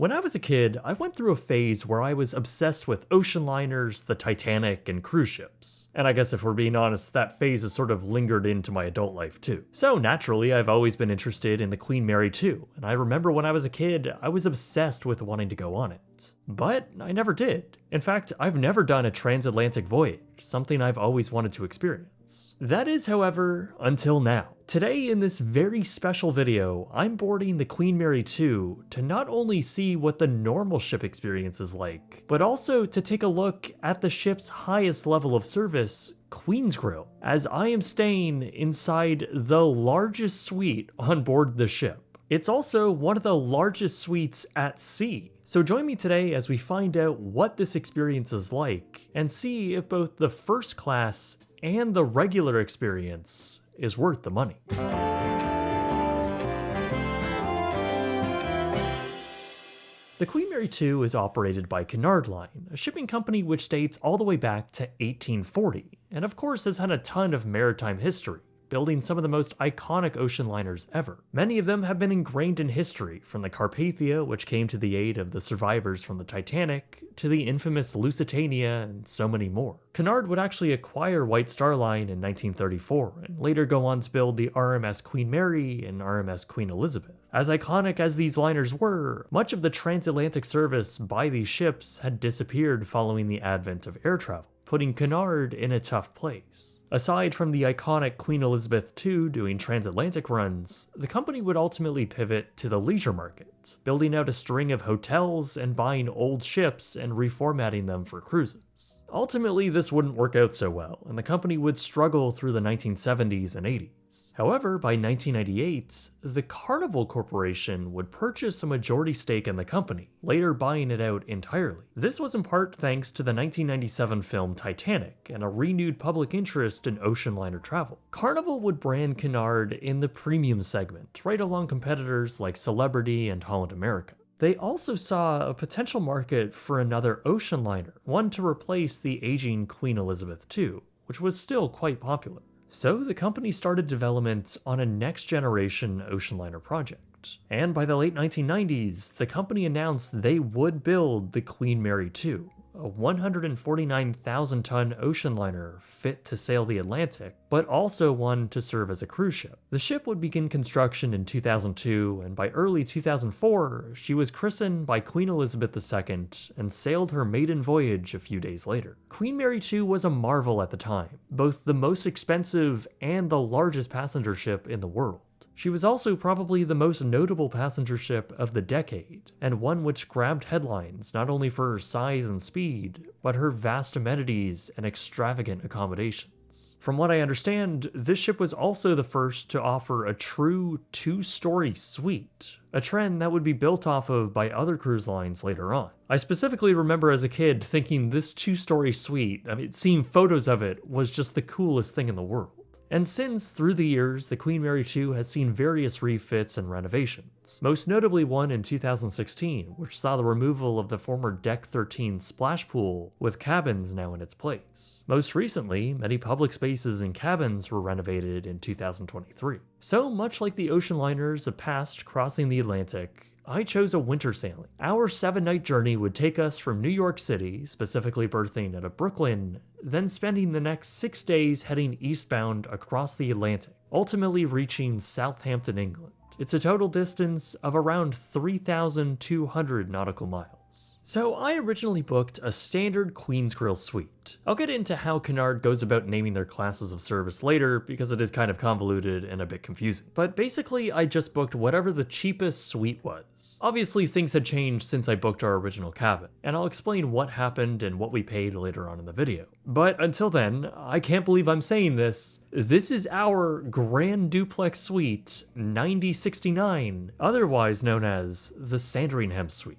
When I was a kid, I went through a phase where I was obsessed with ocean liners, the Titanic, and cruise ships. And I guess if we're being honest, that phase has sort of lingered into my adult life too. So naturally, I've always been interested in the Queen Mary too, and I remember when I was a kid, I was obsessed with wanting to go on it. But I never did. In fact, I've never done a transatlantic voyage, something I've always wanted to experience. That is, however, until now. Today, in this very special video, I'm boarding the Queen Mary 2 to not only see what the normal ship experience is like, but also to take a look at the ship's highest level of service, Queen's Grill, as I am staying inside the largest suite on board the ship. It's also one of the largest suites at sea. So join me today as we find out what this experience is like and see if both the first class and the regular experience is worth the money. The Queen Mary 2 is operated by Cunard Line, a shipping company which dates all the way back to 1840, and of course has had a ton of maritime history, building some of the most iconic ocean liners ever. Many of them have been ingrained in history, from the Carpathia, which came to the aid of the survivors from the Titanic, to the infamous Lusitania, and so many more. Cunard would actually acquire White Star Line in 1934, and later go on to build the RMS Queen Mary and RMS Queen Elizabeth. As iconic as these liners were, much of the transatlantic service by these ships had disappeared following the advent of air travel, putting Cunard in a tough place. Aside from the iconic Queen Elizabeth II doing transatlantic runs, the company would ultimately pivot to the leisure market, building out a string of hotels and buying old ships and reformatting them for cruises. Ultimately, this wouldn't work out so well, and the company would struggle through the 1970s and 80s. However, by 1998, the Carnival Corporation would purchase a majority stake in the company, later buying it out entirely. This was in part thanks to the 1997 film Titanic and a renewed public interest in ocean liner travel. Carnival would brand Cunard in the premium segment, right along competitors like Celebrity and Holland America. They also saw a potential market for another ocean liner, one to replace the aging Queen Elizabeth II, which was still quite popular. So the company started development on a next-generation ocean liner project. And by the late 1990s, the company announced they would build the Queen Mary 2, a 149,000-ton ocean liner fit to sail the Atlantic, but also one to serve as a cruise ship. The ship would begin construction in 2002, and by early 2004, she was christened by Queen Elizabeth II and sailed her maiden voyage a few days later. Queen Mary 2 was a marvel at the time, both the most expensive and the largest passenger ship in the world. She was also probably the most notable passenger ship of the decade, and one which grabbed headlines not only for her size and speed, but her vast amenities and extravagant accommodations. From what I understand, this ship was also the first to offer a true two-story suite, a trend that would be built off of by other cruise lines later on. I specifically remember as a kid thinking this two-story suite, seeing photos of it, was just the coolest thing in the world. And since, through the years, the Queen Mary 2 has seen various refits and renovations, most notably one in 2016, which saw the removal of the former Deck 13 splash pool, with cabins now in its place. Most recently, many public spaces and cabins were renovated in 2023. So much like the ocean liners of past crossing the Atlantic, I chose a winter sailing. Our 7-night journey would take us from New York City, specifically berthing out of Brooklyn, then spending the next 6 days heading eastbound across the Atlantic, ultimately reaching Southampton, England. It's a total distance of around 3,200 nautical miles. So I originally booked a standard Queen's Grill suite. I'll get into how Cunard goes about naming their classes of service later because it is kind of convoluted and a bit confusing. But basically I just booked whatever the cheapest suite was. Obviously things had changed since I booked our original cabin, and I'll explain what happened and what we paid later on in the video. But until then, I can't believe I'm saying this, this is our Grand Duplex Suite 9069, otherwise known as the Sandringham Suite.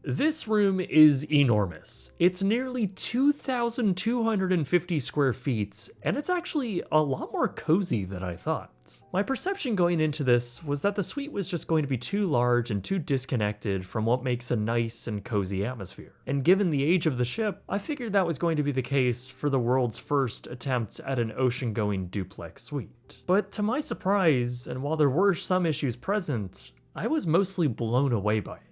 This room is enormous. It's nearly 2,250 square feet, and it's actually a lot more cozy than I thought. My perception going into this was that the suite was just going to be too large and too disconnected from what makes a nice and cozy atmosphere. And given the age of the ship, I figured that was going to be the case for the world's first attempt at an ocean-going duplex suite. But to my surprise, and while there were some issues present, I was mostly blown away by it.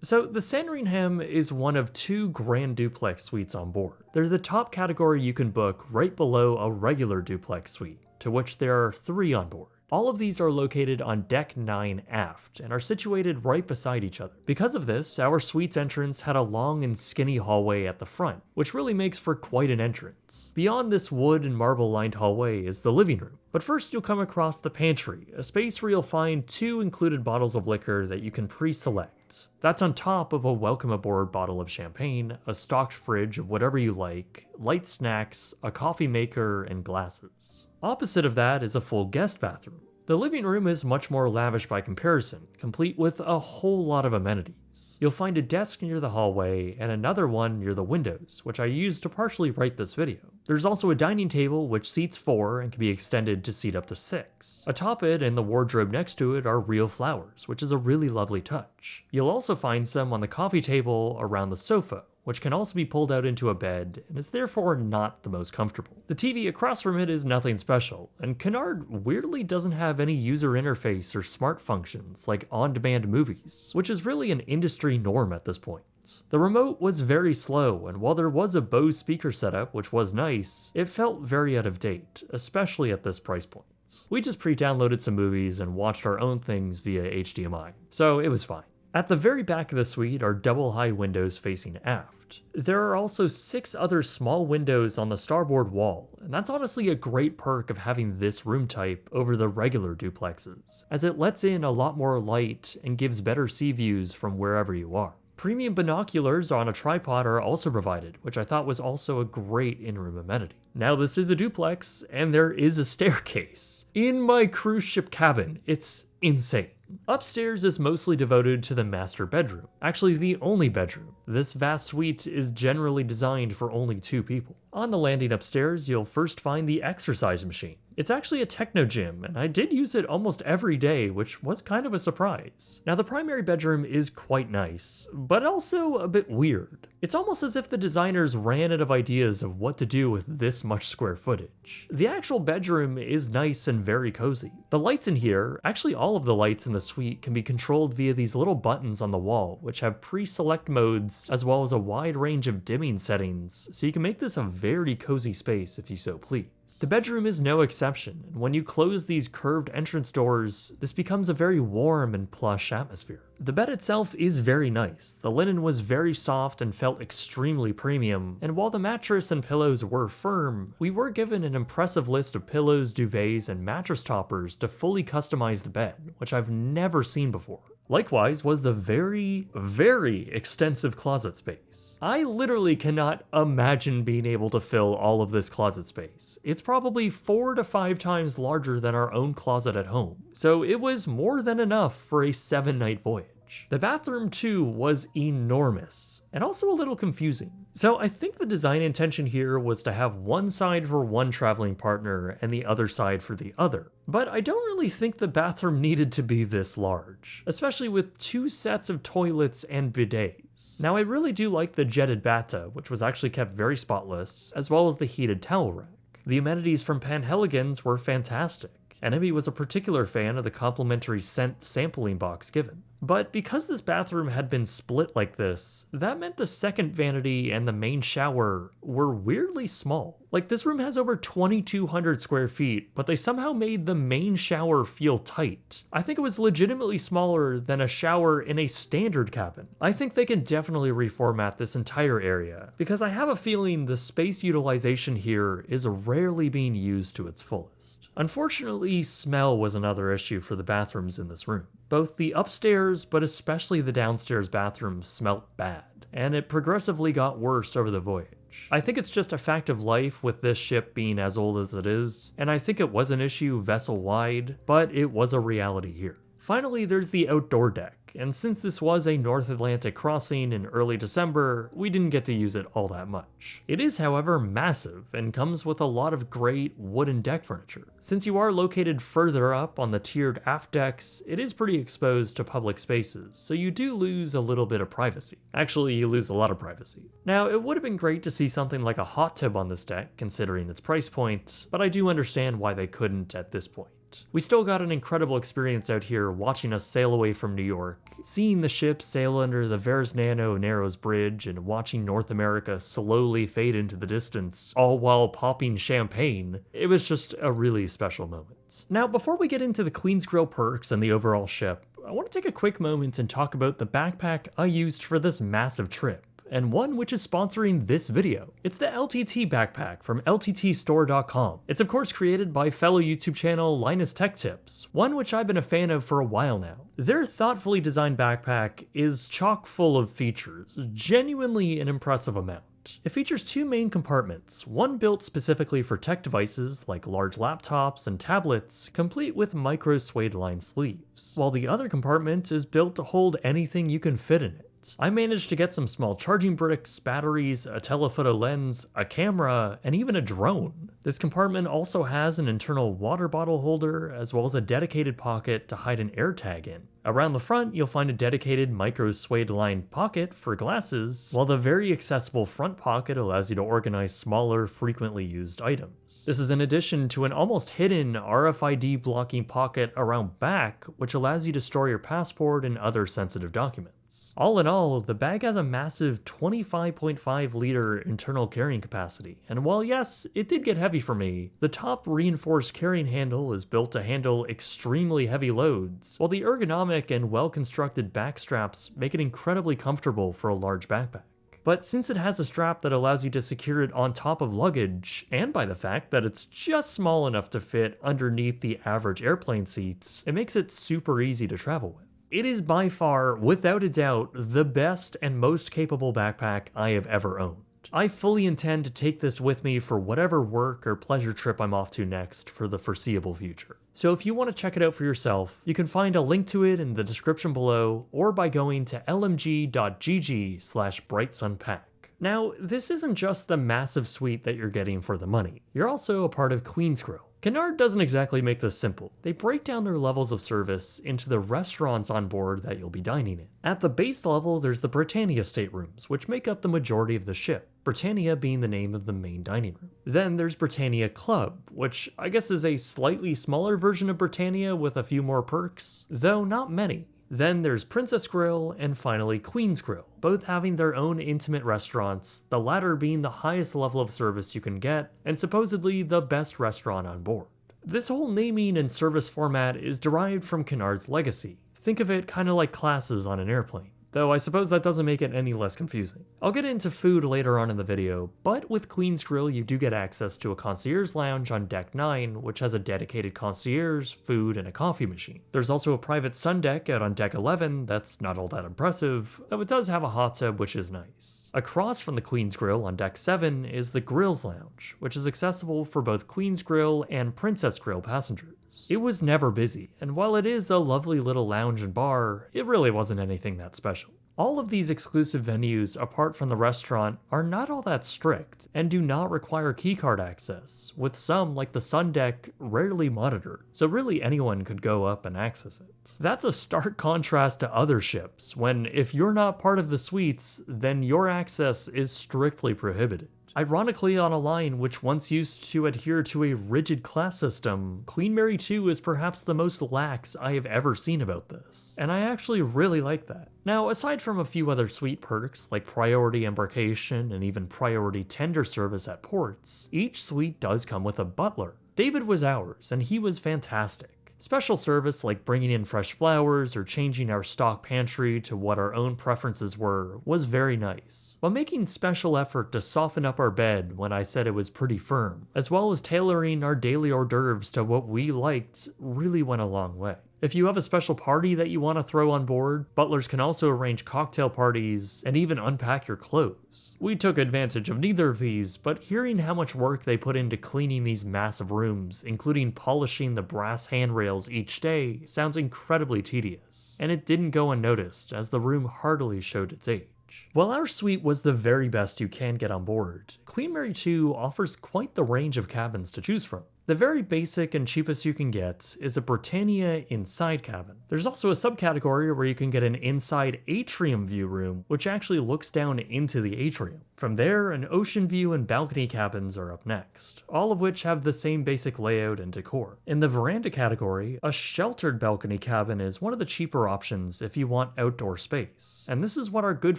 So the Sandringham is one of 2 grand duplex suites on board. They're the top category you can book right below a regular duplex suite, to which there are 3 on board. All of these are located on deck 9 aft and are situated right beside each other. Because of this, our suite's entrance had a long and skinny hallway at the front, which really makes for quite an entrance. Beyond this wood and marble lined hallway is the living room. But first you'll come across the pantry, a space where you'll find 2 included bottles of liquor that you can pre-select. That's on top of a welcome aboard bottle of champagne, a stocked fridge of whatever you like, light snacks, a coffee maker, and glasses. Opposite of that is a full guest bathroom. The living room is much more lavish by comparison, complete with a whole lot of amenities. You'll find a desk near the hallway and another one near the windows, which I used to partially write this video. There's also a dining table which seats 4 and can be extended to seat up to 6. Atop it and the wardrobe next to it are real flowers, which is a really lovely touch. You'll also find some on the coffee table around the sofa, which can also be pulled out into a bed and is therefore not the most comfortable. The TV across from it is nothing special, and Cunard weirdly doesn't have any user interface or smart functions like on-demand movies, which is really an industry norm at this point. The remote was very slow, and while there was a Bose speaker setup, which was nice, it felt very out of date, especially at this price point. We just pre-downloaded some movies and watched our own things via HDMI, so it was fine. At the very back of the suite are double high windows facing aft. There are also 6 other small windows on the starboard wall, and that's honestly a great perk of having this room type over the regular duplexes, as it lets in a lot more light and gives better sea views from wherever you are. Premium binoculars on a tripod are also provided, which I thought was also a great in-room amenity. Now this is a duplex, and there is a staircase. In my cruise ship cabin, it's insane. Upstairs is mostly devoted to the master bedroom, actually the only bedroom. This vast suite is generally designed for only 2 people. On the landing upstairs, you'll first find the exercise machine. It's actually a techno gym, and I did use it almost every day, which was kind of a surprise. Now the primary bedroom is quite nice, but also a bit weird. It's almost as if the designers ran out of ideas of what to do with this much square footage. The actual bedroom is nice and very cozy. The lights in here, actually all of the lights in the suite, can be controlled via these little buttons on the wall, which have pre-select modes as well as a wide range of dimming settings, so you can make this a very cozy space if you so please. The bedroom is no exception, and when you close these curved entrance doors, this becomes a very warm and plush atmosphere. The bed itself is very nice. The linen was very soft and felt extremely premium, and while the mattress and pillows were firm, we were given an impressive list of pillows, duvets, and mattress toppers to fully customize the bed, which I've never seen before. Likewise was the very, very extensive closet space. I literally cannot imagine being able to fill all of this closet space. It's probably 4 to 5 times larger than our own closet at home, so it was more than enough for a 7-night voyage. The bathroom too was enormous, and also a little confusing. So I think the design intention here was to have one side for one traveling partner and the other side for the other. But I don't really think the bathroom needed to be this large, especially with 2 sets of toilets and bidets. Now I really do like the jetted bathtub, which was actually kept very spotless, as well as the heated towel rack. The amenities from Penhaligon's were fantastic, and Emmy was a particular fan of the complimentary scent sampling box given. But because this bathroom had been split like this, that meant the second vanity and the main shower were weirdly small. Like, this room has over 2,200 square feet, but they somehow made the main shower feel tight. I think it was legitimately smaller than a shower in a standard cabin. I think they can definitely reformat this entire area, because I have a feeling the space utilization here is rarely being used to its fullest. Unfortunately, smell was another issue for the bathrooms in this room. Both the upstairs, but especially the downstairs bathroom smelt bad, and it progressively got worse over the voyage. I think it's just a fact of life with this ship being as old as it is, and I think it was an issue vessel-wide, but it was a reality here. Finally, there's the outdoor deck, and since this was a North Atlantic crossing in early December, we didn't get to use it all that much. It is, however, massive and comes with a lot of great wooden deck furniture. Since you are located further up on the tiered aft decks, it is pretty exposed to public spaces, so you do lose a little bit of privacy. Actually, you lose a lot of privacy. Now, it would have been great to see something like a hot tub on this deck, considering its price point, but I do understand why they couldn't at this point. We still got an incredible experience out here watching us sail away from New York, seeing the ship sail under the Verrazano Narrows Bridge and watching North America slowly fade into the distance, all while popping champagne. It was just a really special moment. Now, before we get into the Queen's Grill perks and the overall ship, I want to take a quick moment and talk about the backpack I used for this massive trip, and one which is sponsoring this video. It's the LTT backpack from lttstore.com. It's of course created by fellow YouTube channel Linus Tech Tips, one which I've been a fan of for a while now. Their thoughtfully designed backpack is chock full of features, genuinely an impressive amount. It features two main compartments, one built specifically for tech devices like large laptops and tablets, complete with micro suede lined sleeves, while the other compartment is built to hold anything you can fit in it. I managed to get some small charging bricks, batteries, a telephoto lens, a camera, and even a drone. This compartment also has an internal water bottle holder, as well as a dedicated pocket to hide an AirTag in. Around the front, you'll find a dedicated micro suede lined pocket for glasses, while the very accessible front pocket allows you to organize smaller, frequently used items. This is in addition to an almost hidden RFID blocking pocket around back, which allows you to store your passport and other sensitive documents. All in all, the bag has a massive 25.5 liter internal carrying capacity, and while yes, it did get heavy for me, the top reinforced carrying handle is built to handle extremely heavy loads, while the ergonomic and well-constructed back straps make it incredibly comfortable for a large backpack. But since it has a strap that allows you to secure it on top of luggage, and by the fact that it's just small enough to fit underneath the average airplane seats, it makes it super easy to travel with. It is by far, without a doubt, the best and most capable backpack I have ever owned. I fully intend to take this with me for whatever work or pleasure trip I'm off to next for the foreseeable future. So if you want to check it out for yourself, you can find a link to it in the description below or by going to lmg.gg/brightsunpack. Now, this isn't just the massive suite that you're getting for the money. You're also a part of Queen's Grill. Cunard doesn't exactly make this simple. They break down their levels of service into the restaurants on board that you'll be dining in. At the base level, there's the Britannia staterooms, which make up the majority of the ship, Britannia being the name of the main dining room. Then there's Britannia Club, which I guess is a slightly smaller version of Britannia with a few more perks, though not many. Then there's Princess Grill, and finally Queen's Grill, both having their own intimate restaurants, the latter being the highest level of service you can get, and supposedly the best restaurant on board. This whole naming and service format is derived from Cunard's legacy. Think of it kinda like classes on an airplane. Though I suppose that doesn't make it any less confusing. I'll get into food later on in the video, but with Queen's Grill you do get access to a concierge lounge on deck 9, which has a dedicated concierge, food, and a coffee machine. There's also a private sun deck out on deck 11 that's not all that impressive, though it does have a hot tub which is nice. Across from the Queen's Grill on deck 7 is the Grills Lounge, which is accessible for both Queen's Grill and Princess Grill passengers. It was never busy, and while it is a lovely little lounge and bar, it really wasn't anything that special. All of these exclusive venues, apart from the restaurant, are not all that strict, and do not require keycard access, with some, like the Sun Deck, rarely monitored, so really anyone could go up and access it. That's a stark contrast to other ships, when if you're not part of the suites, then your access is strictly prohibited. Ironically, on a line which once used to adhere to a rigid class system, Queen Mary 2 is perhaps the most lax I have ever seen about this, and I actually really like that. Now, aside from a few other suite perks like priority embarkation and even priority tender service at ports, each suite does come with a butler. David was ours, and he was fantastic. Special service like bringing in fresh flowers or changing our stock pantry to what our own preferences were was very nice, while making special effort to soften up our bed when I said it was pretty firm, as well as tailoring our daily hors d'oeuvres to what we liked really went a long way. If you have a special party that you want to throw on board, butlers can also arrange cocktail parties and even unpack your clothes. We took advantage of neither of these, but hearing how much work they put into cleaning these massive rooms, including polishing the brass handrails each day, sounds incredibly tedious, and it didn't go unnoticed as the room hardly showed its age. While our suite was the very best you can get on board, Queen Mary 2 offers quite the range of cabins to choose from. The very basic and cheapest you can get is a Britannia inside cabin. There's also a subcategory where you can get an inside atrium view room, which actually looks down into the atrium. From there, an ocean view and balcony cabins are up next, all of which have the same basic layout and decor. In the veranda category, a sheltered balcony cabin is one of the cheaper options if you want outdoor space, and this is what our good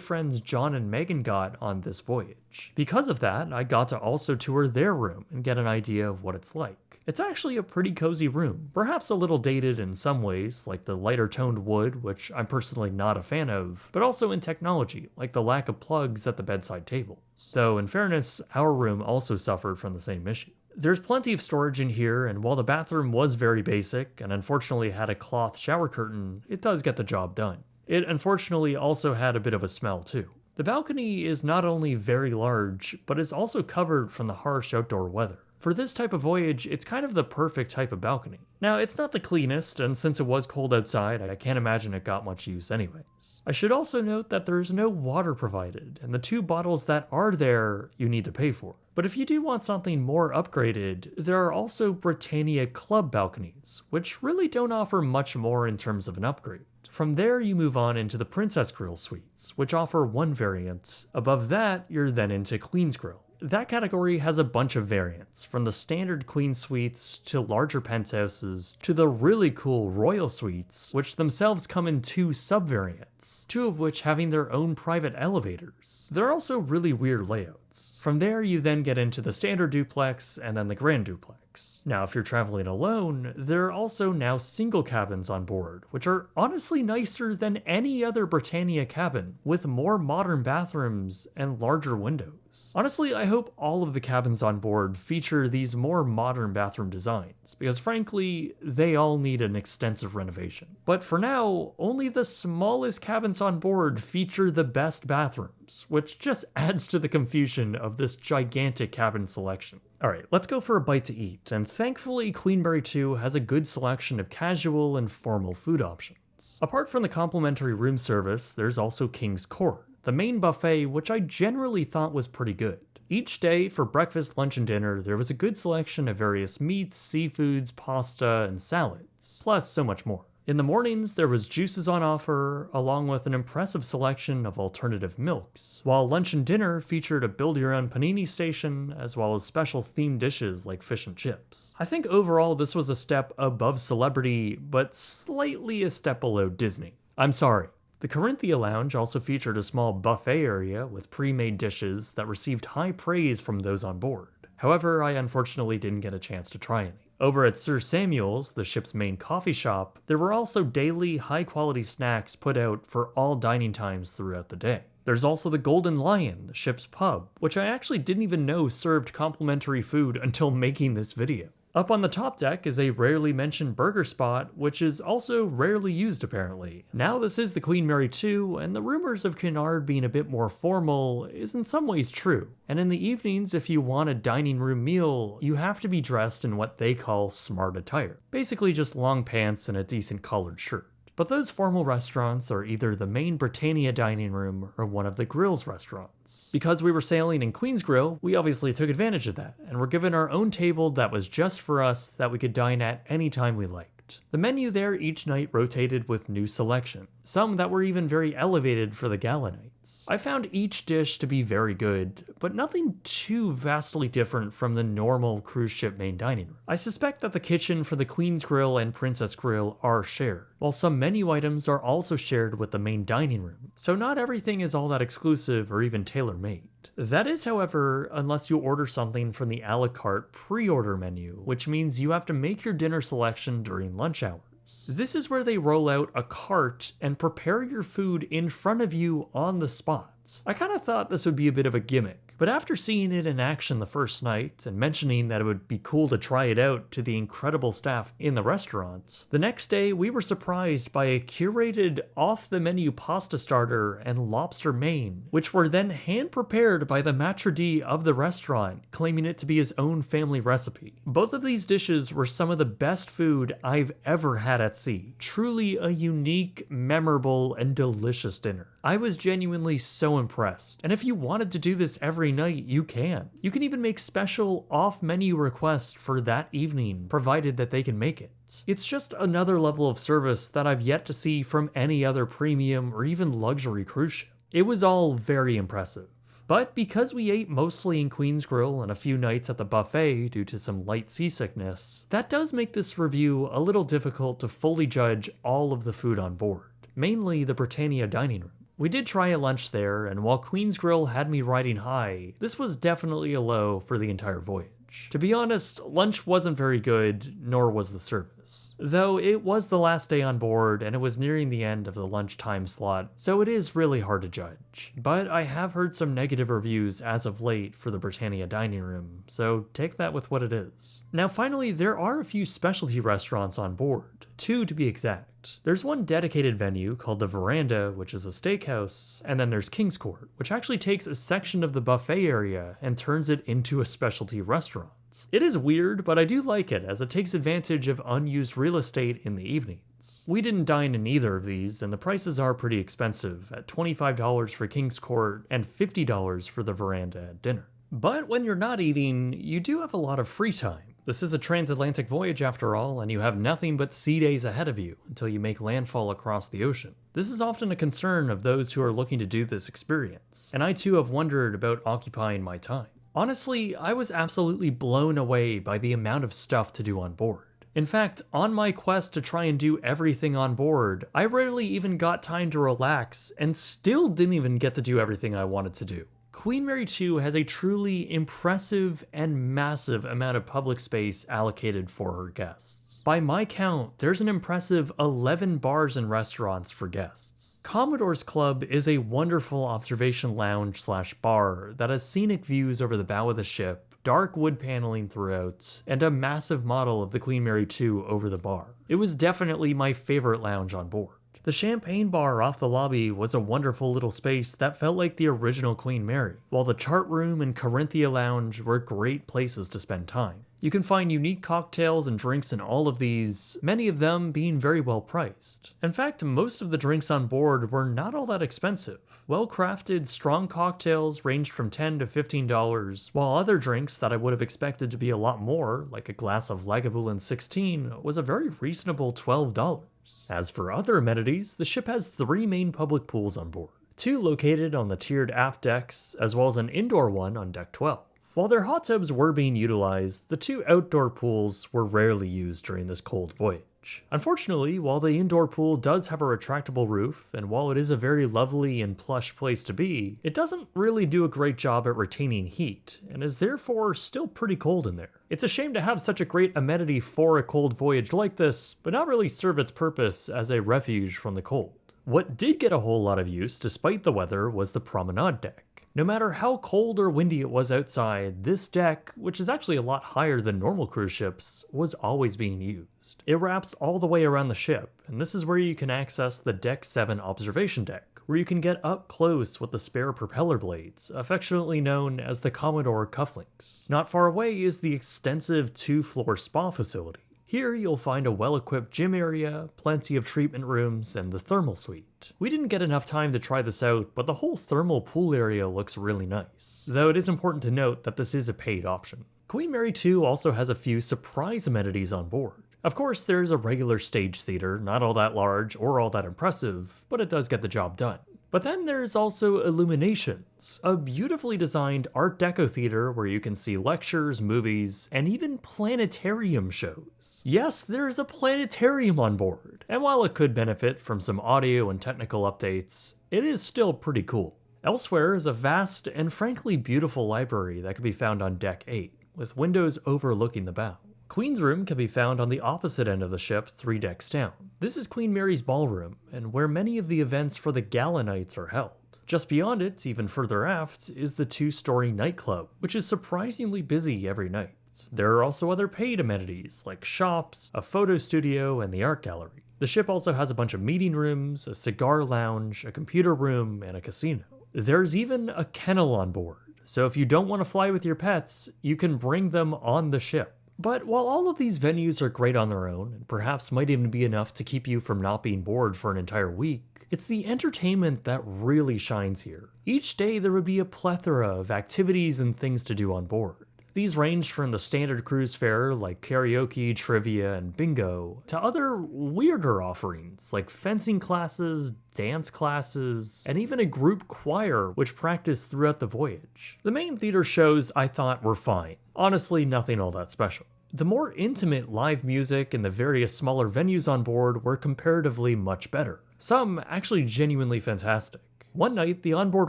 friends John and Megan got on this voyage. Because of that, I got to also tour their room and get an idea of what it's like. It's actually a pretty cozy room, perhaps a little dated in some ways, like the lighter toned wood, which I'm personally not a fan of, but also in technology, like the lack of plugs at the bedside tables. Though in fairness, our room also suffered from the same issue. There's plenty of storage in here, and while the bathroom was very basic and unfortunately had a cloth shower curtain, it does get the job done. It unfortunately also had a bit of a smell too. The balcony is not only very large, but is also covered from the harsh outdoor weather. For this type of voyage, it's kind of the perfect type of balcony. Now, it's not the cleanest, and since it was cold outside, I can't imagine it got much use anyways. I should also note that there's no water provided, and the 2 bottles that are there, you need to pay for. But if you do want something more upgraded, there are also Britannia Club balconies, which really don't offer much more in terms of an upgrade. From there, you move on into the Princess Grill suites, which offer one variant. Above that, you're then into Queen's Grill. That category has a bunch of variants, from the standard queen suites to larger penthouses to the really cool royal suites, which themselves come in 2 sub-variants, 2 of which having their own private elevators. They're also really weird layouts. From there, you then get into the standard duplex and then the grand duplex. Now, if you're traveling alone, there are also now single cabins on board, which are honestly nicer than any other Britannia cabin, with more modern bathrooms and larger windows. Honestly, I hope all of the cabins on board feature these more modern bathroom designs, because frankly, they all need an extensive renovation. But for now, only the smallest cabins on board feature the best bathrooms, which just adds to the confusion of this gigantic cabin selection. Alright, let's go for a bite to eat, and thankfully Queenberry 2 has a good selection of casual and formal food options. Apart from the complimentary room service, there's also King's Court, the main buffet, which I generally thought was pretty good. Each day, for breakfast, lunch, and dinner, there was a good selection of various meats, seafoods, pasta, and salads, plus so much more. In the mornings, there was juices on offer, along with an impressive selection of alternative milks, while lunch and dinner featured a build-your-own panini station, as well as special themed dishes like fish and chips. I think overall this was a step above Celebrity, but slightly a step below Disney. I'm sorry. The Corinthia Lounge also featured a small buffet area with pre-made dishes that received high praise from those on board. However, I unfortunately didn't get a chance to try any. Over at Sir Samuel's, the ship's main coffee shop, there were also daily, high-quality snacks put out for all dining times throughout the day. There's also the Golden Lion, the ship's pub, which I actually didn't even know served complimentary food until making this video. Up on the top deck is a rarely mentioned burger spot, which is also rarely used apparently. Now this is the Queen Mary 2, and the rumors of Cunard being a bit more formal is in some ways true. And in the evenings, if you want a dining room meal, you have to be dressed in what they call smart attire. Basically just long pants and a decent collared shirt. But those formal restaurants are either the main Britannia dining room or one of the Grill's restaurants. Because we were sailing in Queen's Grill, we obviously took advantage of that, and were given our own table that was just for us that we could dine at any time we liked. The menu there each night rotated with new selection, some that were even very elevated for the gala nights. I found each dish to be very good, but nothing too vastly different from the normal cruise ship main dining room. I suspect that the kitchen for the Queen's Grill and Princess Grill are shared, while some menu items are also shared with the main dining room, so not everything is all that exclusive or even tailor-made. That is, however, unless you order something from the a la carte pre-order menu, which means you have to make your dinner selection during lunch hours. This is where they roll out a cart and prepare your food in front of you on the spot. I kind of thought this would be a bit of a gimmick, but after seeing it in action the first night and mentioning that it would be cool to try it out to the incredible staff in the restaurant, the next day we were surprised by a curated off-the-menu pasta starter and lobster main, which were then hand-prepared by the maitre d' of the restaurant, claiming it to be his own family recipe. Both of these dishes were some of the best food I've ever had at sea. Truly a unique, memorable, and delicious dinner. I was genuinely so impressed, and if you wanted to do this every every night you can. You can even make special off-menu requests for that evening, provided that they can make it. It's just another level of service that I've yet to see from any other premium or even luxury cruise ship. It was all very impressive. But because we ate mostly in Queen's Grill and a few nights at the buffet due to some light seasickness, that does make this review a little difficult to fully judge all of the food on board, mainly the Britannia dining room. We did try a lunch there, and while Queen's Grill had me riding high, this was definitely a low for the entire voyage. To be honest, lunch wasn't very good, nor was the service. Though it was the last day on board, and it was nearing the end of the lunch time slot, so it is really hard to judge. But I have heard some negative reviews as of late for the Britannia dining room, so take that with what it is. Now finally, there are a few specialty restaurants on board, 2 to be exact. There's one dedicated venue called the Veranda, which is a steakhouse, and then there's King's Court, which actually takes a section of the buffet area and turns it into a specialty restaurant. It is weird, but I do like it as it takes advantage of unused real estate in the evenings. We didn't dine in either of these, and the prices are pretty expensive, at $25 for King's Court and $50 for the Veranda at dinner. But when you're not eating, you do have a lot of free time. This is a transatlantic voyage after all, and you have nothing but sea days ahead of you until you make landfall across the ocean. This is often a concern of those who are looking to do this experience, and I too have wondered about occupying my time. Honestly, I was absolutely blown away by the amount of stuff to do on board. In fact, on my quest to try and do everything on board, I rarely even got time to relax and still didn't even get to do everything I wanted to do. Queen Mary 2 has a truly impressive and massive amount of public space allocated for her guests. By my count, there's an impressive 11 bars and restaurants for guests. Commodore's Club is a wonderful observation lounge/bar that has scenic views over the bow of the ship, dark wood paneling throughout, and a massive model of the Queen Mary 2 over the bar. It was definitely my favorite lounge on board. The champagne bar off the lobby was a wonderful little space that felt like the original Queen Mary, while the chart room and Corinthia Lounge were great places to spend time. You can find unique cocktails and drinks in all of these, many of them being very well priced. In fact, most of the drinks on board were not all that expensive. Well-crafted, strong cocktails ranged from $10 to $15, while other drinks that I would have expected to be a lot more, like a glass of Lagavulin 16, was a very reasonable $12. As for other amenities, the ship has 3 main public pools on board, 2 located on the tiered aft decks, as well as an indoor one on deck 12. While their hot tubs were being utilized, the 2 outdoor pools were rarely used during this cold voyage. Unfortunately, while the indoor pool does have a retractable roof, and while it is a very lovely and plush place to be, it doesn't really do a great job at retaining heat, and is therefore still pretty cold in there. It's a shame to have such a great amenity for a cold voyage like this, but not really serve its purpose as a refuge from the cold. What did get a whole lot of use despite the weather was the promenade deck. No matter how cold or windy it was outside, this deck, which is actually a lot higher than normal cruise ships, was always being used. It wraps all the way around the ship, and this is where you can access the Deck 7 observation deck, where you can get up close with the spare propeller blades, affectionately known as the Commodore cufflinks. Not far away is the extensive 2-floor spa facility. Here you'll find a well-equipped gym area, plenty of treatment rooms, and the thermal suite. We didn't get enough time to try this out, but the whole thermal pool area looks really nice, though it is important to note that this is a paid option. Queen Mary 2 also has a few surprise amenities on board. Of course, there's a regular stage theater, not all that large or all that impressive, but it does get the job done. But then there's also Illuminations, a beautifully designed Art Deco theater where you can see lectures, movies, and even planetarium shows. Yes, there's a planetarium on board, and while it could benefit from some audio and technical updates, it is still pretty cool. Elsewhere is a vast and frankly beautiful library that can be found on Deck 8, with windows overlooking the bow. Queen's room can be found on the opposite end of the ship, 3 decks down. This is Queen Mary's ballroom, and where many of the events for the gala nights are held. Just beyond it, even further aft, is the 2-story nightclub, which is surprisingly busy every night. There are also other paid amenities, like shops, a photo studio, and the art gallery. The ship also has a bunch of meeting rooms, a cigar lounge, a computer room, and a casino. There's even a kennel on board, so if you don't want to fly with your pets, you can bring them on the ship. But while all of these venues are great on their own, and perhaps might even be enough to keep you from not being bored for an entire week, it's the entertainment that really shines here. Each day there would be a plethora of activities and things to do on board. These ranged from the standard cruise fare like karaoke, trivia, and bingo, to other weirder offerings like fencing classes, dance classes, and even a group choir which practiced throughout the voyage. The main theater shows I thought were fine. Honestly, nothing all that special. The more intimate live music and the various smaller venues on board were comparatively much better. Some actually genuinely fantastic. One night, the onboard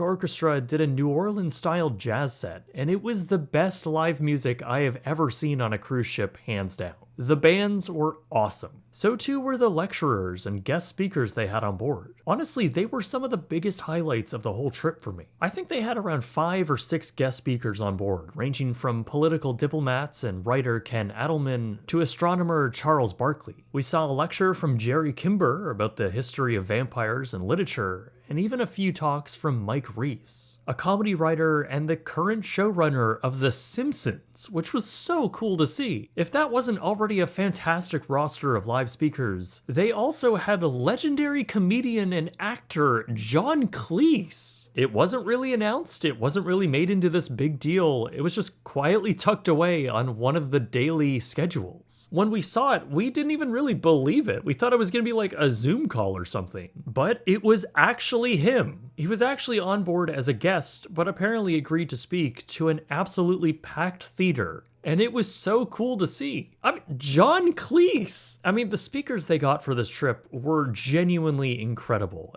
orchestra did a New Orleans-style jazz set, and it was the best live music I have ever seen on a cruise ship, hands down. The bands were awesome. So too were the lecturers and guest speakers they had on board. Honestly, they were some of the biggest highlights of the whole trip for me. I think they had around 5 or 6 guest speakers on board, ranging from political diplomats and writer Ken Adelman to astronomer Charles Barkley. We saw a lecture from Jerry Kimber about the history of vampires and literature, and even a few talks from Mike Reese, a comedy writer and the current showrunner of The Simpsons, which was so cool to see. If that wasn't already a fantastic roster of live speakers, they also had legendary comedian and actor John Cleese. It wasn't really announced, it wasn't really made into this big deal, it was just quietly tucked away on one of the daily schedules. When we saw it, we didn't even really believe it. We thought it was gonna be like a Zoom call or something. But it was actually him. He was actually on board as a guest, but apparently agreed to speak to an absolutely packed theater. And it was so cool to see. John Cleese! The speakers they got for this trip were genuinely incredible.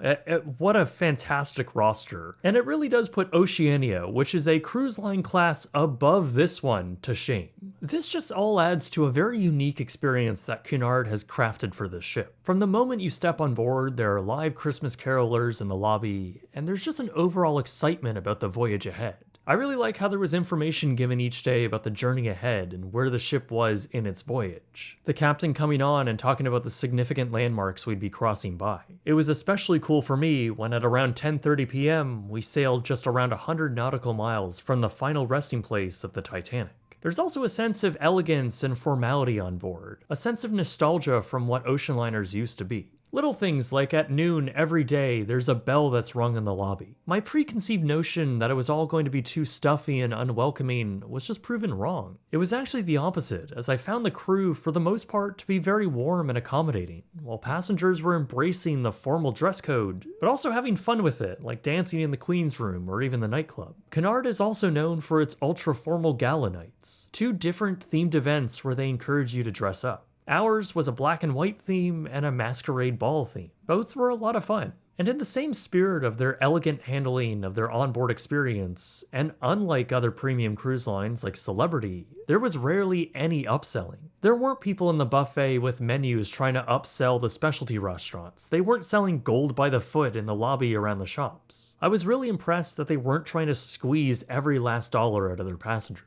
What a fantastic roster. And it really does put Oceania, which is a cruise line class above this one, to shame. This just all adds to a very unique experience that Cunard has crafted for this ship. From the moment you step on board, there are live Christmas carolers in the lobby, and there's just an overall excitement about the voyage ahead. I really like how there was information given each day about the journey ahead and where the ship was in its voyage. The captain coming on and talking about the significant landmarks we'd be crossing by. It was especially cool for me when at around 10:30 p.m. we sailed just around 100 nautical miles from the final resting place of the Titanic. There's also a sense of elegance and formality on board, a sense of nostalgia from what ocean liners used to be. Little things like at noon every day, there's a bell that's rung in the lobby. My preconceived notion that it was all going to be too stuffy and unwelcoming was just proven wrong. It was actually the opposite, as I found the crew, for the most part, to be very warm and accommodating, while passengers were embracing the formal dress code, but also having fun with it, like dancing in the Queen's Room or even the nightclub. Cunard is also known for its ultra-formal gala nights, 2 different themed events where they encourage you to dress up. Ours was a black and white theme and a masquerade ball theme. Both were a lot of fun. And in the same spirit of their elegant handling of their onboard experience, and unlike other premium cruise lines like Celebrity, there was rarely any upselling. There weren't people in the buffet with menus trying to upsell the specialty restaurants. They weren't selling gold by the foot in the lobby around the shops. I was really impressed that they weren't trying to squeeze every last dollar out of their passengers.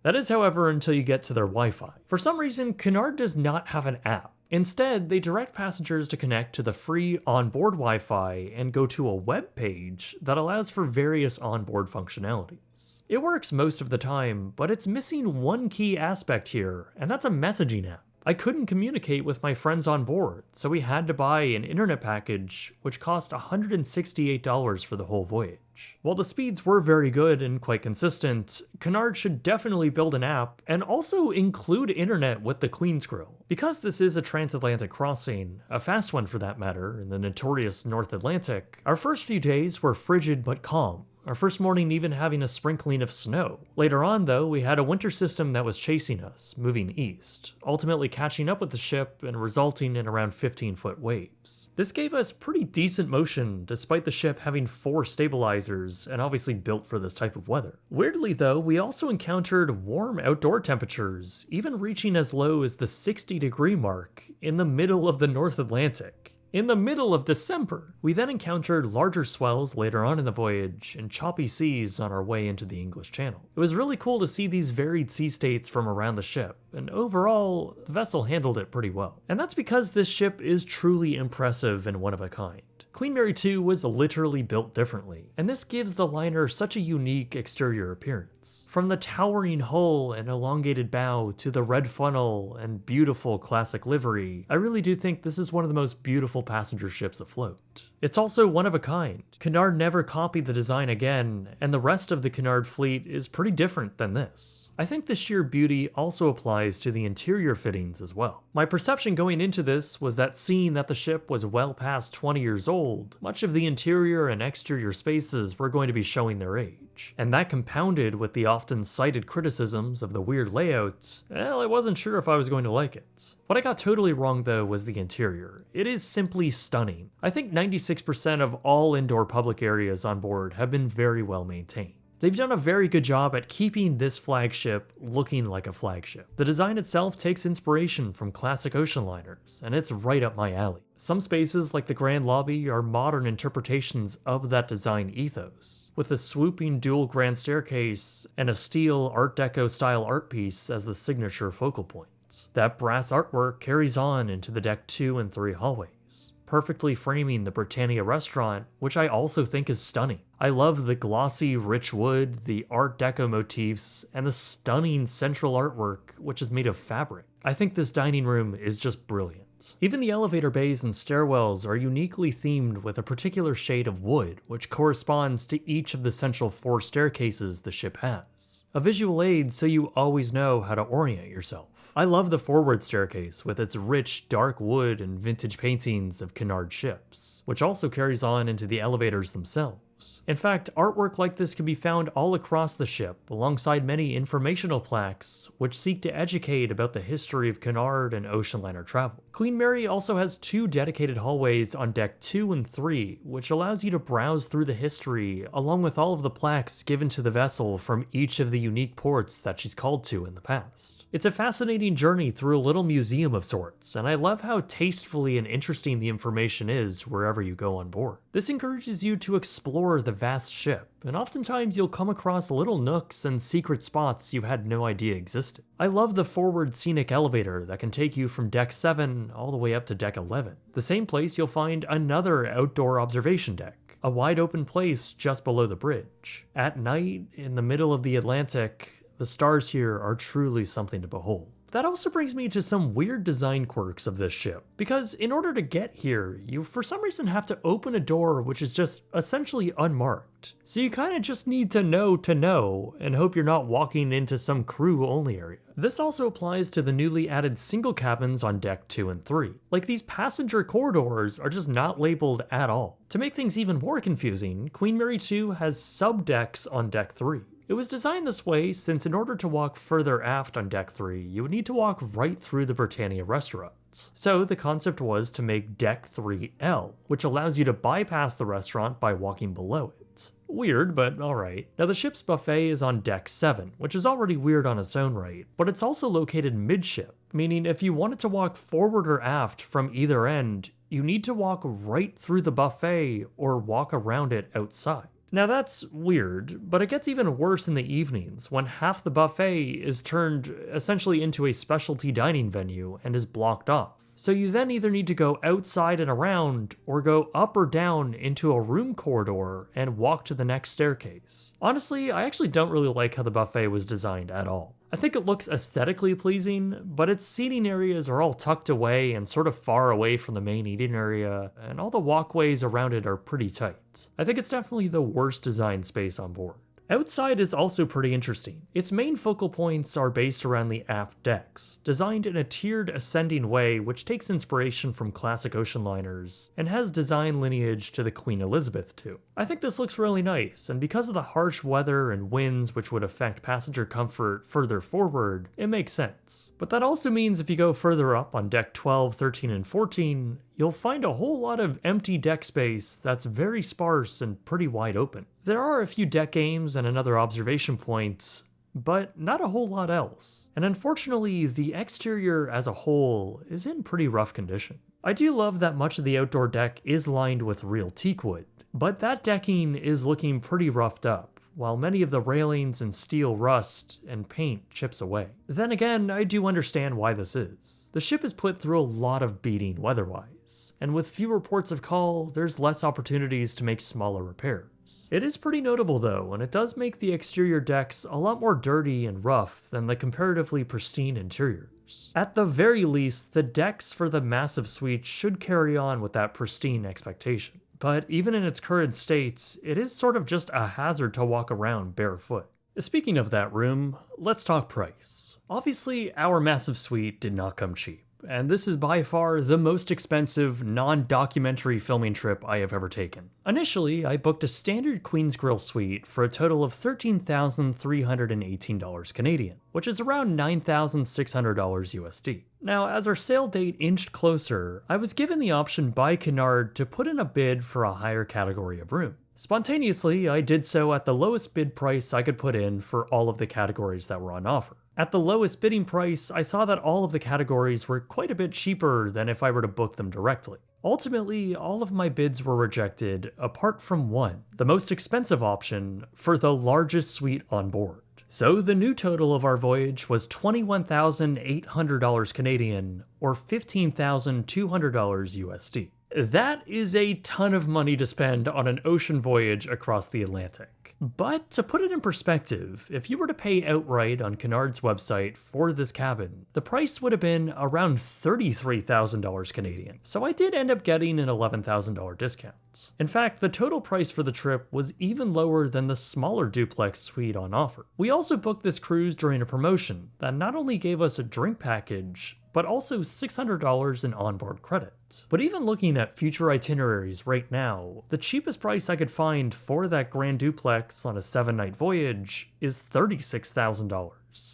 That is, however, until you get to their Wi-Fi. For some reason, Cunard does not have an app. Instead, they direct passengers to connect to the free onboard Wi-Fi and go to a web page that allows for various onboard functionalities. It works most of the time, but it's missing one key aspect here, and that's a messaging app. I couldn't communicate with my friends on board, so we had to buy an internet package, which cost $168 for the whole voyage. While the speeds were very good and quite consistent, Cunard should definitely build an app and also include internet with the Queen's Grill. Because this is a transatlantic crossing, a fast one for that matter, in the notorious North Atlantic, our first few days were frigid but calm. Our first morning even having a sprinkling of snow. Later on, though, we had a winter system that was chasing us, moving east, ultimately catching up with the ship and resulting in around 15-foot waves. This gave us pretty decent motion, despite the ship having 4 stabilizers and obviously built for this type of weather. Weirdly, though, we also encountered warm outdoor temperatures, even reaching as low as the 60-degree mark in the middle of the North Atlantic. In the middle of December. We then encountered larger swells later on in the voyage and choppy seas on our way into the English Channel. It was really cool to see these varied sea states from around the ship, and overall, the vessel handled it pretty well. And that's because this ship is truly impressive and one of a kind. Queen Mary 2 was literally built differently, and this gives the liner such a unique exterior appearance. From the towering hull and elongated bow to the red funnel and beautiful classic livery, I really do think this is one of the most beautiful passenger ships afloat. It's also one of a kind. Cunard never copied the design again, and the rest of the Cunard fleet is pretty different than this. I think the sheer beauty also applies to the interior fittings as well. My perception going into this was that seeing that the ship was well past 20 years old, much of the interior and exterior spaces were going to be showing their age. And that compounded with the often cited criticisms of the weird layout, well, I wasn't sure if I was going to like it. What I got totally wrong though was the interior. It is simply stunning. I think 96% of all indoor public areas on board have been very well maintained. They've done a very good job at keeping this flagship looking like a flagship. The design itself takes inspiration from classic ocean liners, and it's right up my alley. Some spaces, like the Grand Lobby, are modern interpretations of that design ethos, with a swooping dual grand staircase and a steel Art Deco style art piece as the signature focal point. That brass artwork carries on into the deck 2 and 3 hallways, perfectly framing the Britannia restaurant, which I also think is stunning. I love the glossy, rich wood, the Art Deco motifs, and the stunning central artwork, which is made of fabric. I think this dining room is just brilliant. Even the elevator bays and stairwells are uniquely themed with a particular shade of wood, which corresponds to each of the central 4 staircases the ship has. A visual aid so you always know how to orient yourself. I love the forward staircase with its rich, dark wood and vintage paintings of Cunard ships, which also carries on into the elevators themselves. In fact, artwork like this can be found all across the ship, alongside many informational plaques which seek to educate about the history of Cunard and ocean liner travel. Queen Mary also has 2 dedicated hallways on deck 2 and 3, which allows you to browse through the history, along with all of the plaques given to the vessel from each of the unique ports that she's called to in the past. It's a fascinating journey through a little museum of sorts, and I love how tastefully and interesting the information is wherever you go on board. This encourages you to explore the vast ship, and oftentimes you'll come across little nooks and secret spots you had no idea existed. I love the forward scenic elevator that can take you from deck 7 all the way up to deck 11. The same place you'll find another outdoor observation deck, a wide open place just below the bridge. At night, in the middle of the Atlantic, the stars here are truly something to behold. That also brings me to some weird design quirks of this ship, because in order to get here, you for some reason have to open a door which is just essentially unmarked. So you kind of just need to know, and hope you're not walking into some crew-only area. This also applies to the newly added single cabins on deck 2 and 3. Like, these passenger corridors are just not labeled at all. To make things even more confusing, Queen Mary 2 has sub-decks on deck 3. It was designed this way since in order to walk further aft on deck 3, you would need to walk right through the Britannia restaurant. So the concept was to make deck 3L, which allows you to bypass the restaurant by walking below it. Weird, but alright. Now the ship's buffet is on deck 7, which is already weird on its own right, but it's also located midship, meaning if you wanted to walk forward or aft from either end, you need to walk right through the buffet or walk around it outside. Now that's weird, but it gets even worse in the evenings when half the buffet is turned essentially into a specialty dining venue and is blocked off. So you then either need to go outside and around or go up or down into a room corridor and walk to the next staircase. Honestly, I actually don't really like how the buffet was designed at all. I think it looks aesthetically pleasing, but its seating areas are all tucked away and sort of far away from the main eating area, and all the walkways around it are pretty tight. I think it's definitely the worst designed space on board. Outside is also pretty interesting. Its main focal points are based around the aft decks, designed in a tiered ascending way which takes inspiration from classic ocean liners, and has design lineage to the Queen Elizabeth too. I think this looks really nice, and because of the harsh weather and winds which would affect passenger comfort further forward, it makes sense. But that also means if you go further up on deck 12, 13, and 14, you'll find a whole lot of empty deck space that's very sparse and pretty wide open. There are a few deck games and another observation point, but not a whole lot else. And unfortunately, the exterior as a whole is in pretty rough condition. I do love that much of the outdoor deck is lined with real teakwood, but that decking is looking pretty roughed up, while many of the railings and steel rust and paint chips away. Then again, I do understand why this is. The ship is put through a lot of beating weather-wise, days, and with fewer ports of call, there's less opportunities to make smaller repairs. It is pretty notable though, and it does make the exterior decks a lot more dirty and rough than the comparatively pristine interiors. At the very least, the decks for the massive suite should carry on with that pristine expectation. But even in its current states, it is sort of just a hazard to walk around barefoot. Speaking of that room, let's talk price. Obviously, our massive suite did not come cheap, and this is by far the most expensive non-documentary filming trip I have ever taken. Initially, I booked a standard Queen's Grill suite for a total of $13,318 Canadian, which is around $9,600 USD. Now, as our sale date inched closer, I was given the option by Cunard to put in a bid for a higher category of room. Spontaneously, I did so at the lowest bid price I could put in for all of the categories that were on offer. At the lowest bidding price, I saw that all of the categories were quite a bit cheaper than if I were to book them directly. Ultimately, all of my bids were rejected, apart from one, the most expensive option for the largest suite on board. So the new total of our voyage was $21,800 Canadian, or $15,200 USD. That is a ton of money to spend on an ocean voyage across the Atlantic. But to put it in perspective, if you were to pay outright on Cunard's website for this cabin, the price would have been around $33,000 Canadian. So I did end up getting an $11,000 discount. In fact, the total price for the trip was even lower than the smaller duplex suite on offer. We also booked this cruise during a promotion that not only gave us a drink package, but also $600 in onboard credit. But even looking at future itineraries right now, the cheapest price I could find for that grand duplex on a 7-night voyage is $36,000.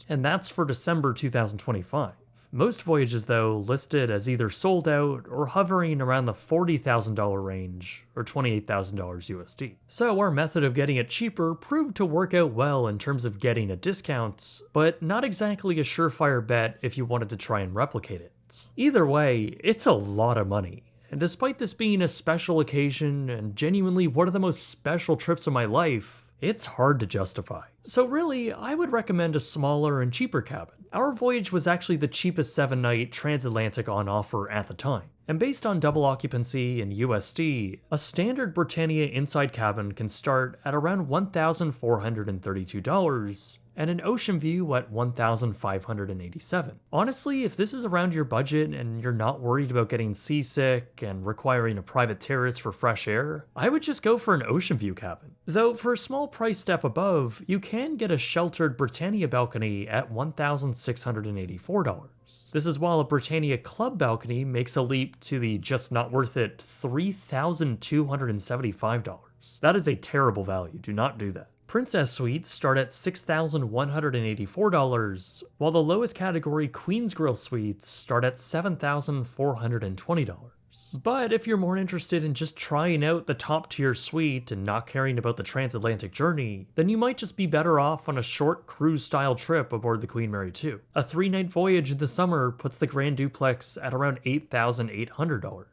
And that's for December 2025. Most voyages, though, listed as either sold out or hovering around the $40,000 range, or $28,000 USD. So our method of getting it cheaper proved to work out well in terms of getting a discount, but not exactly a surefire bet if you wanted to try and replicate it. Either way, it's a lot of money. And despite this being a special occasion and genuinely one of the most special trips of my life, it's hard to justify. So really, I would recommend a smaller and cheaper cabin. Our voyage was actually the cheapest 7-night Transatlantic on offer at the time. And based on double occupancy and USD, a standard Britannia inside cabin can start at around $1,432, and an ocean view at $1,587. Honestly, if this is around your budget and you're not worried about getting seasick and requiring a private terrace for fresh air, I would just go for an ocean view cabin. Though for a small price step above, you can get a sheltered Britannia balcony at $1,684. This is while a Britannia Club balcony makes a leap to the just not worth it $3,275. That is a terrible value, do not do that. Princess Suites start at $6,184, while the lowest category Queen's Grill Suites start at $7,420. But if you're more interested in just trying out the top tier suite and not caring about the transatlantic journey, then you might just be better off on a short cruise style trip aboard the Queen Mary 2. A 3-night voyage in the summer puts the Grand Duplex at around $8,800.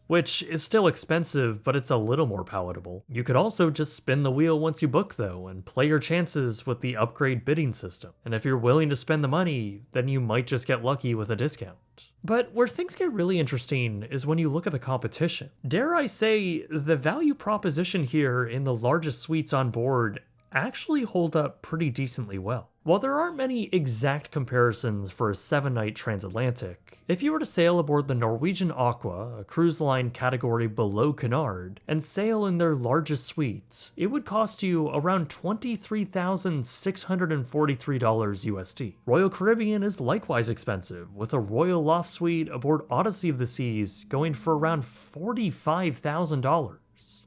Which is still expensive, but it's a little more palatable. You could also just spin the wheel once you book though, and play your chances with the upgrade bidding system. And if you're willing to spend the money, then you might just get lucky with a discount. But where things get really interesting is when you look at the competition. Dare I say, the value proposition here in the largest suites on board actually hold up pretty decently well. While there aren't many exact comparisons for a 7-night transatlantic, if you were to sail aboard the Norwegian Aqua, a cruise line category below Cunard, and sail in their largest suites, it would cost you around $23,643 USD. Royal Caribbean is likewise expensive, with a Royal Loft Suite aboard Odyssey of the Seas going for around $45,000.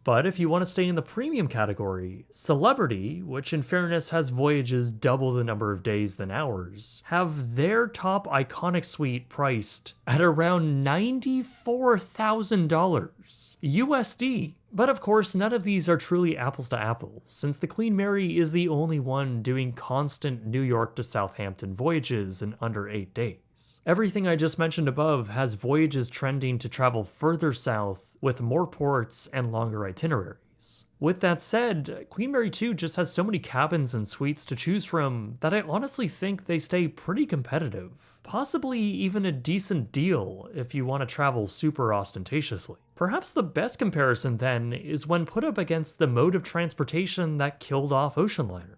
But if you want to stay in the premium category, Celebrity, which in fairness has voyages double the number of days than ours, have their top iconic suite priced at around $94,000 USD. But of course, none of these are truly apples to apples, since the Queen Mary is the only one doing constant New York to Southampton voyages in under 8 days. Everything I just mentioned above has voyages trending to travel further south with more ports and longer itineraries. amenities. With that said, Queen Mary 2 just has so many cabins and suites to choose from that I honestly think they stay pretty competitive. Possibly even a decent deal if you want to travel super ostentatiously. Perhaps the best comparison then is when put up against the mode of transportation that killed off ocean liners.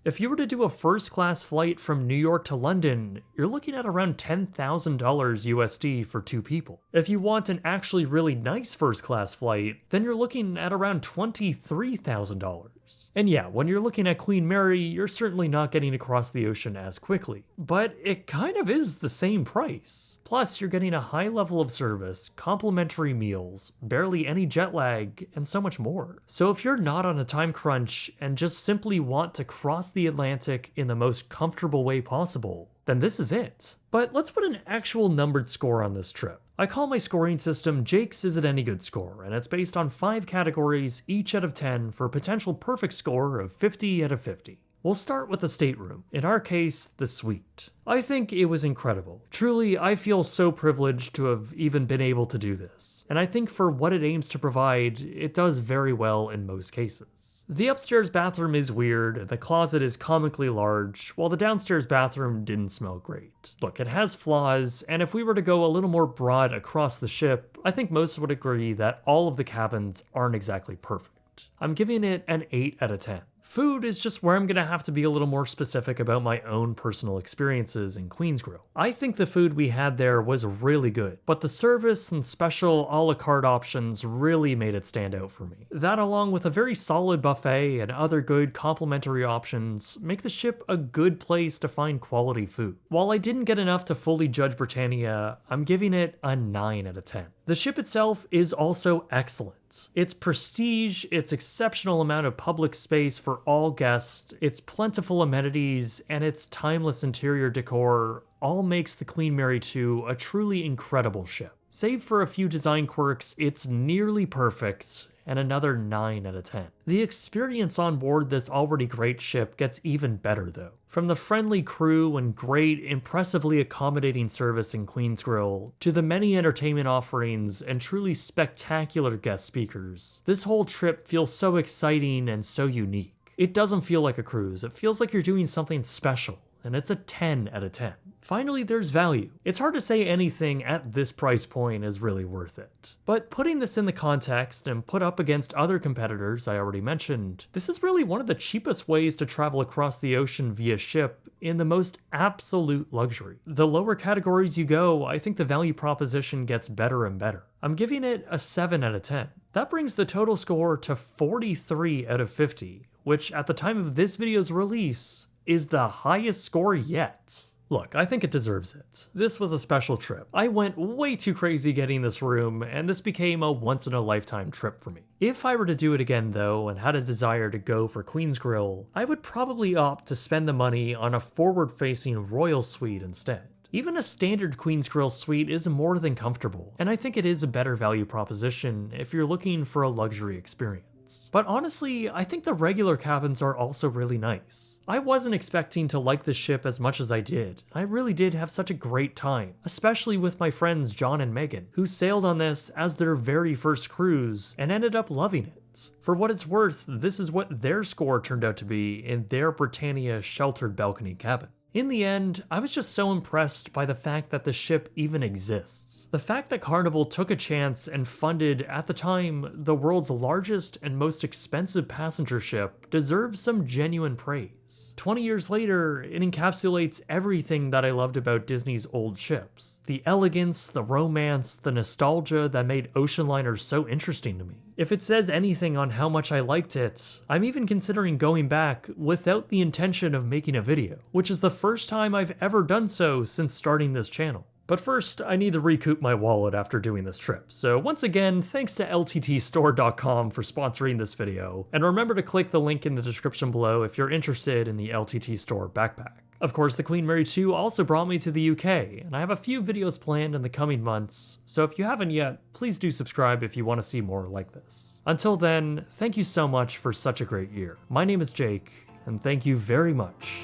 If you were to do a first-class flight from New York to London, you're looking at around $10,000 USD for 2 people. If you want an actually really nice first-class flight, then you're looking at around $23,000. And yeah, when you're looking at Queen Mary, you're certainly not getting across the ocean as quickly. But it kind of is the same price. Plus, you're getting a high level of service, complimentary meals, barely any jet lag, and so much more. So if you're not on a time crunch and just simply want to cross the Atlantic in the most comfortable way possible, then this is it. But let's put an actual numbered score on this trip. I call my scoring system Jake's Is It Any Good score, and it's based on 5 categories, each out of 10, for a potential perfect score of 50 out of 50. We'll start with the stateroom, in our case, the suite. I think it was incredible. Truly, I feel so privileged to have even been able to do this, and I think for what it aims to provide, it does very well in most cases. The upstairs bathroom is weird, the closet is comically large, while the downstairs bathroom didn't smell great. Look, it has flaws, and if we were to go a little more broad across the ship, I think most would agree that all of the cabins aren't exactly perfect. I'm giving it an 8 out of 10. Food is just where I'm gonna have to be a little more specific about my own personal experiences in Queen's Grill. I think the food we had there was really good, but the service and special a la carte options really made it stand out for me. That, along with a very solid buffet and other good complimentary options, make the ship a good place to find quality food. While I didn't get enough to fully judge Britannia, I'm giving it a 9 out of 10. The ship itself is also excellent. Its prestige, its exceptional amount of public space for all guests, its plentiful amenities, and its timeless interior decor all makes the Queen Mary 2 a truly incredible ship. Save for a few design quirks, it's nearly perfect, and another 9 out of 10. The experience on board this already great ship gets even better though. From the friendly crew and great, impressively accommodating service in Queen's Grill, to the many entertainment offerings and truly spectacular guest speakers, this whole trip feels so exciting and so unique. It doesn't feel like a cruise, it feels like you're doing something special, and it's a 10 out of 10. Finally, there's value. It's hard to say anything at this price point is really worth it. But putting this in the context and put up against other competitors I already mentioned, this is really one of the cheapest ways to travel across the ocean via ship in the most absolute luxury. The lower categories you go, I think the value proposition gets better and better. I'm giving it a 7 out of 10. That brings the total score to 43 out of 50, which at the time of this video's release is the highest score yet. Look, I think it deserves it. This was a special trip. I went way too crazy getting this room, and this became a once-in-a-lifetime trip for me. If I were to do it again though, and had a desire to go for Queen's Grill, I would probably opt to spend the money on a forward-facing royal suite instead. Even a standard Queen's Grill suite is more than comfortable, and I think it is a better value proposition if you're looking for a luxury experience. But honestly, I think the regular cabins are also really nice. I wasn't expecting to like this ship as much as I did. I really did have such a great time, especially with my friends John and Megan, who sailed on this as their very first cruise and ended up loving it. For what it's worth, this is what their score turned out to be in their Britannia sheltered balcony cabin. In the end, I was just so impressed by the fact that the ship even exists. The fact that Carnival took a chance and funded, at the time, the world's largest and most expensive passenger ship deserves some genuine praise. 20 years later, it encapsulates everything that I loved about Disney's old ships. The elegance, the romance, the nostalgia that made ocean liners so interesting to me. If it says anything on how much I liked it, I'm even considering going back without the intention of making a video, which is the first time I've ever done so since starting this channel. But first, I need to recoup my wallet after doing this trip, so once again, thanks to lttstore.com for sponsoring this video, and remember to click the link in the description below if you're interested in the LTT Store backpack. Of course, the Queen Mary 2 also brought me to the UK, and I have a few videos planned in the coming months, so if you haven't yet, please do subscribe if you want to see more like this. Until then, thank you so much for such a great year. My name is Jake, and thank you very much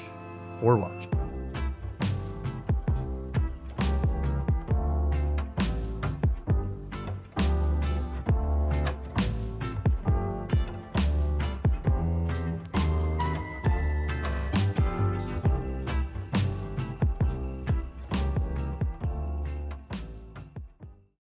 for watching.